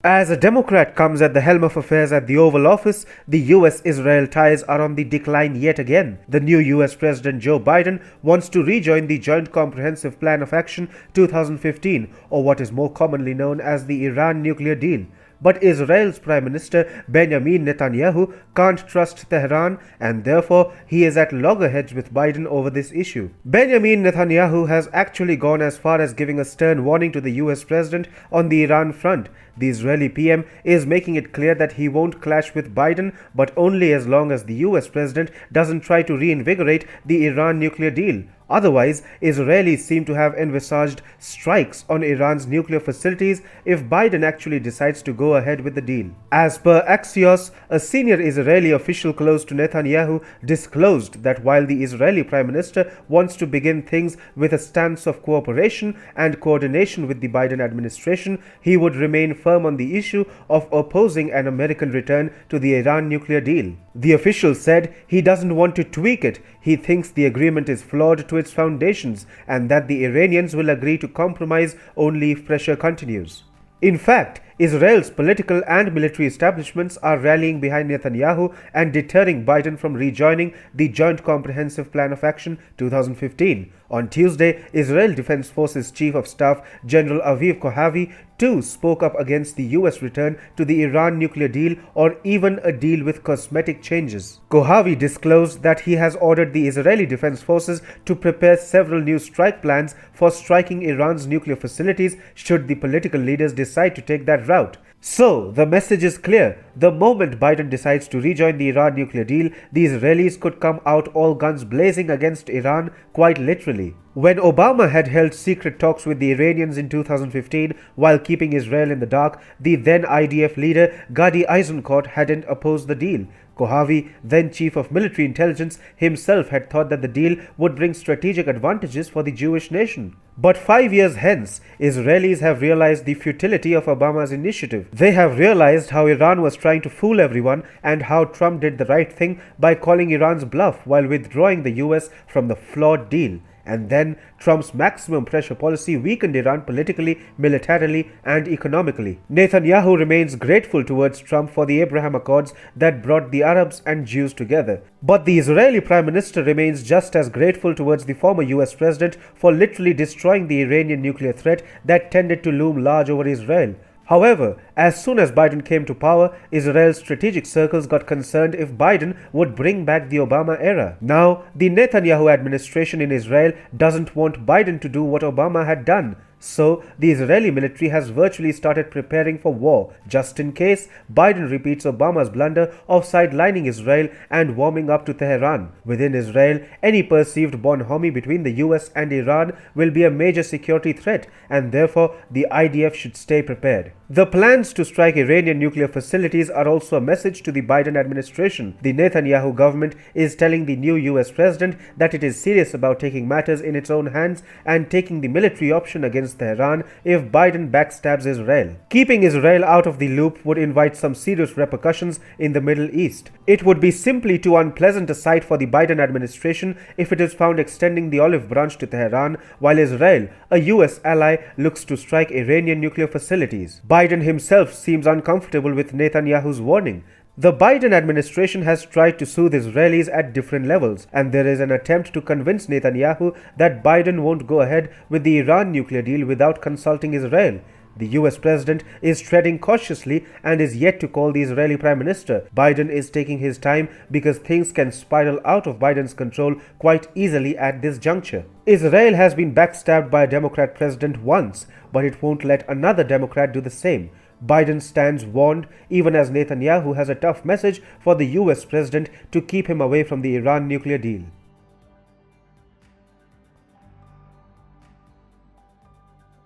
As a Democrat comes at the helm of affairs at the Oval Office, the US-Israel ties are on the decline yet again. The new US President Joe Biden wants to rejoin the Joint Comprehensive Plan of Action 2015, or what is more commonly known as the Iran nuclear deal. But Israel's Prime Minister Benjamin Netanyahu can't trust Tehran, and therefore he is at loggerheads with Biden over this issue. Benjamin Netanyahu has actually gone as far as giving a stern warning to the US President on the Iran front. The Israeli PM is making it clear that he won't clash with Biden, but only as long as the US President doesn't try to reinvigorate the Iran nuclear deal. Otherwise, Israelis seem to have envisaged strikes on Iran's nuclear facilities if Biden actually decides to go ahead with the deal. As per Axios, a senior Israeli official close to Netanyahu disclosed that while the Israeli Prime Minister wants to begin things with a stance of cooperation and coordination with the Biden administration, he would remain firm on the issue of opposing an American return to the Iran nuclear deal. The official said he doesn't want to tweak it. He thinks the agreement is flawed to its foundations and that the Iranians will agree to compromise only if pressure continues. In fact, Israel's political and military establishments are rallying behind Netanyahu and deterring Biden from rejoining the Joint Comprehensive Plan of Action 2015. On Tuesday, Israel Defense Forces Chief of Staff General Aviv Kohavi too spoke up against the US return to the Iran nuclear deal or even a deal with cosmetic changes. Kohavi disclosed that he has ordered the Israeli Defense Forces to prepare several new strike plans for striking Iran's nuclear facilities should the political leaders decide to take that route. So, the message is clear. The moment Biden decides to rejoin the Iran nuclear deal, the Israelis could come out all guns blazing against Iran, quite literally. When Obama had held secret talks with the Iranians in 2015 while keeping Israel in the dark, the then IDF leader Gadi Eisenkot hadn't opposed the deal. Kohavi, then chief of military intelligence, himself had thought that the deal would bring strategic advantages for the Jewish nation. But 5 years hence, Israelis have realized the futility of Obama's initiative. They have realized how Iran was trying to fool everyone and how Trump did the right thing by calling Iran's bluff while withdrawing the US from the flawed deal. And then Trump's maximum pressure policy weakened Iran politically, militarily, and economically. Netanyahu remains grateful towards Trump for the Abraham Accords that brought the Arabs and Jews together. But the Israeli Prime Minister remains just as grateful towards the former US President for literally destroying the Iranian nuclear threat that tended to loom large over Israel. However, as soon as Biden came to power, Israel's strategic circles got concerned if Biden would bring back the Obama era. Now, the Netanyahu administration in Israel doesn't want Biden to do what Obama had done. So, the Israeli military has virtually started preparing for war, just in case Biden repeats Obama's blunder of sidelining Israel and warming up to Tehran. Within Israel, any perceived bonhomie between the US and Iran will be a major security threat, and therefore the IDF should stay prepared. The plans to strike Iranian nuclear facilities are also a message to the Biden administration. The Netanyahu government is telling the new US president that it is serious about taking matters in its own hands and taking the military option against Tehran if Biden backstabs Israel. Keeping Israel out of the loop would invite some serious repercussions in the Middle East. It would be simply too unpleasant a sight for the Biden administration if it is found extending the olive branch to Tehran while Israel, a US ally, looks to strike Iranian nuclear facilities. Biden himself seems uncomfortable with Netanyahu's warning. The Biden administration has tried to soothe Israelis at different levels, and there is an attempt to convince Netanyahu that Biden won't go ahead with the Iran nuclear deal without consulting Israel. The US president is treading cautiously and is yet to call the Israeli prime minister. Biden is taking his time because things can spiral out of Biden's control quite easily at this juncture. Israel has been backstabbed by a Democrat president once, but it won't let another Democrat do the same. Biden stands warned, even as Netanyahu has a tough message for the US president to keep him away from the Iran nuclear deal.